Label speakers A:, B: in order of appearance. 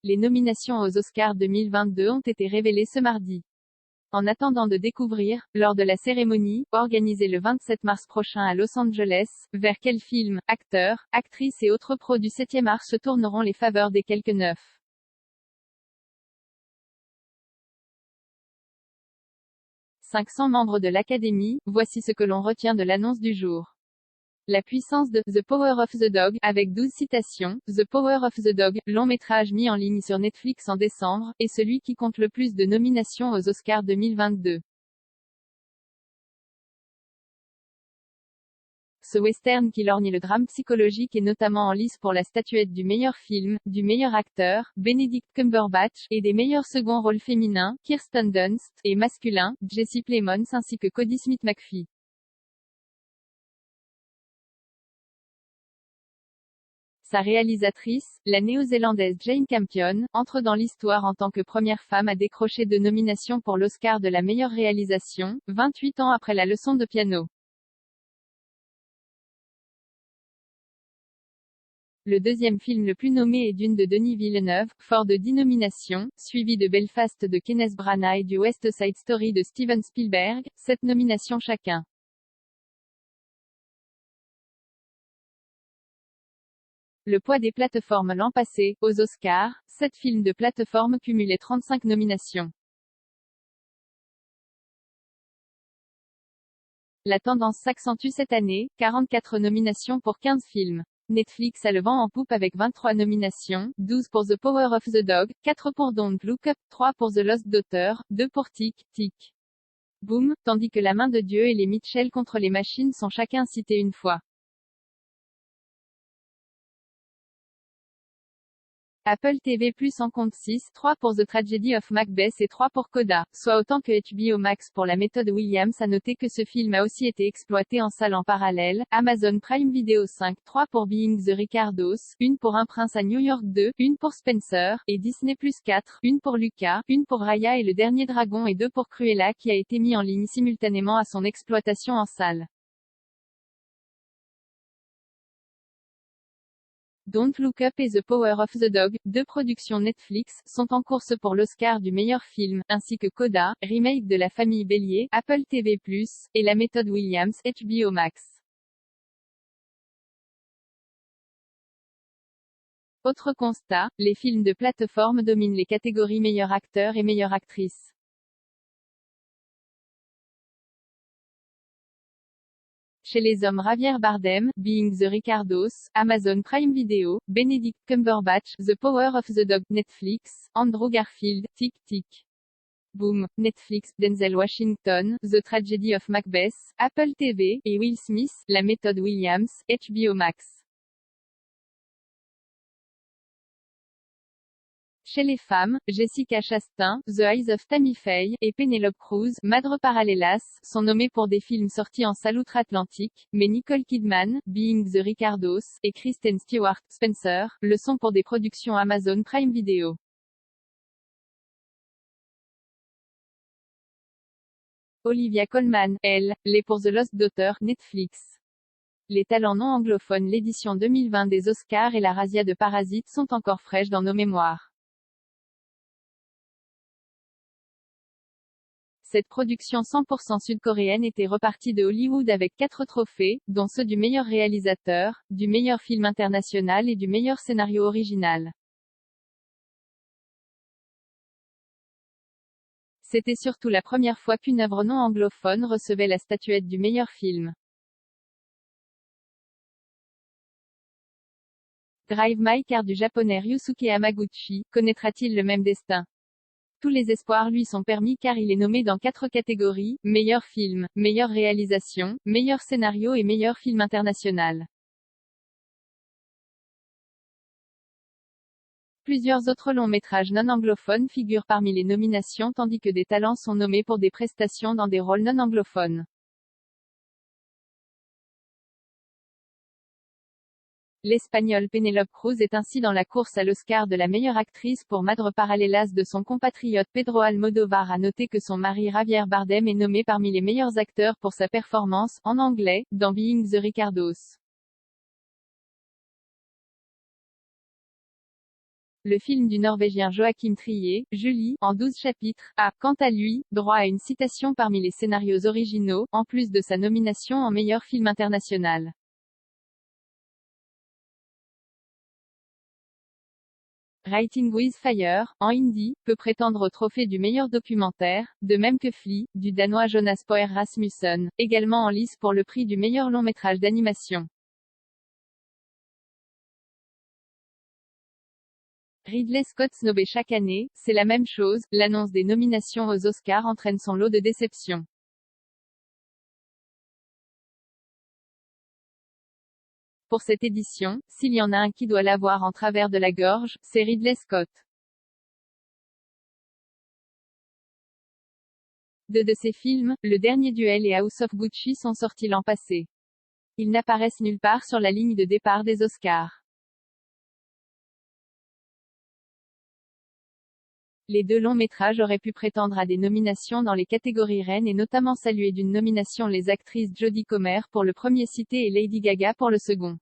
A: Les nominations aux Oscars 2022 ont été révélées ce mardi. En attendant de découvrir, lors de la cérémonie, organisée le 27 mars prochain à Los Angeles, vers quels films, acteurs, actrices et autres pros du 7e art se tourneront les faveurs des quelques 500 membres de l'Académie, voici ce que l'on retient de l'annonce du jour. La puissance de The Power of the Dog, avec 12 citations, The Power of the Dog, long métrage mis en ligne sur Netflix en décembre, est celui qui compte le plus de nominations aux Oscars 2022. Ce western qui lorgne le drame psychologique est notamment en lice pour la statuette du meilleur film, du meilleur acteur, Benedict Cumberbatch, et des meilleurs seconds rôles féminins, Kirsten Dunst, et masculins, Jesse Plemons ainsi que Cody Smith-McPhee. Sa réalisatrice, la néo-zélandaise Jane Campion, entre dans l'histoire en tant que première femme à décrocher 2 nominations pour l'Oscar de la meilleure réalisation, 28 ans après la leçon de piano. Le deuxième film le plus nommé est Dune de Denis Villeneuve, fort de 10 nominations, suivi de Belfast de Kenneth Branagh et du West Side Story de Steven Spielberg, 7 nominations chacun. Le poids des plateformes l'an passé, aux Oscars, 7 films de plateforme cumulaient 35 nominations. La tendance s'accentue cette année, 44 nominations pour 15 films. Netflix a le vent en poupe avec 23 nominations, 12 pour The Power of the Dog, 4 pour Don't Look Up, 3 pour The Lost Daughter, 2 pour Tic, Tic. Boom, tandis que La Main de Dieu et Les Mitchell contre les machines sont chacun cités une fois. Apple TV+ en compte 6, 3 pour The Tragedy of Macbeth et 3 pour Coda, soit autant que HBO Max pour La Méthode Williams. À noter que ce film a aussi été exploité en salle en parallèle. Amazon Prime Video 5, 3 pour Being the Ricardos, 1 pour Un Prince à New York 2, 1 pour Spencer, et Disney+ 4, 1 pour Luca, 1 pour Raya et le Dernier Dragon et 2 pour Cruella qui a été mis en ligne simultanément à son exploitation en salle. Don't Look Up et The Power of the Dog, 2 productions Netflix, sont en course pour l'Oscar du meilleur film, ainsi que Coda, remake de La Famille Bélier, Apple TV+, et La Méthode Williams, HBO Max. Autre constat, les films de plateforme dominent les catégories meilleur acteur et meilleure actrice. Chez les hommes Javier Bardem, Being the Ricardos, Amazon Prime Video, Benedict Cumberbatch, The Power of the Dog, Netflix, Andrew Garfield, Tic Tic. Boom, Netflix, Denzel Washington, The Tragedy of Macbeth, Apple TV, et Will Smith, La Méthode Williams, HBO Max. Chez les femmes, Jessica Chastain, The Eyes of Tammy Faye, et Penelope Cruz, Madre Paralelas, sont nommées pour des films sortis en salle outre-Atlantique, mais Nicole Kidman, Being the Ricardos, et Kristen Stewart, Spencer, le sont pour des productions Amazon Prime Video. Olivia Colman, elle, l'est pour The Lost Daughter, Netflix. Les talents non anglophones. L'édition 2020 des Oscars et la razzia de Parasite sont encore fraîches dans nos mémoires. Cette production 100% sud-coréenne était repartie de Hollywood avec 4 trophées, dont ceux du meilleur réalisateur, du meilleur film international et du meilleur scénario original. C'était surtout la première fois qu'une œuvre non anglophone recevait la statuette du meilleur film. Drive My Car du japonais Ryusuke Hamaguchi, connaîtra-t-il le même destin? Tous les espoirs lui sont permis car il est nommé dans 4 catégories, meilleur film, meilleure réalisation, meilleur scénario et meilleur film international. Plusieurs autres longs métrages non anglophones figurent parmi les nominations tandis que des talents sont nommés pour des prestations dans des rôles non anglophones. L'Espagnole Penélope Cruz est ainsi dans la course à l'Oscar de la meilleure actrice pour Madre Paralelas de son compatriote Pedro Almodóvar. À noter que son mari Javier Bardem est nommé parmi les meilleurs acteurs pour sa performance, en anglais, dans Being the Ricardos. Le film du Norvégien Joachim Trier, Julie, en 12 chapitres, a, quant à lui, droit à une citation parmi les scénarios originaux, en plus de sa nomination en meilleur film international. Writing with Fire, en hindi, peut prétendre au trophée du meilleur documentaire, de même que Flea, du Danois Jonas Poer Rasmussen, également en lice pour le prix du meilleur long métrage d'animation. Ridley Scott snobé chaque année, c'est la même chose, l'annonce des nominations aux Oscars entraîne son lot de déceptions. Pour cette édition, s'il y en a un qui doit l'avoir en travers de la gorge, c'est Ridley Scott. Deux de ses films, Le Dernier Duel et House of Gucci sont sortis l'an passé. Ils n'apparaissent nulle part sur la ligne de départ des Oscars. Les deux longs métrages auraient pu prétendre à des nominations dans les catégories reines et notamment saluer d'une nomination les actrices Jodie Comer pour le premier cité et Lady Gaga pour le second.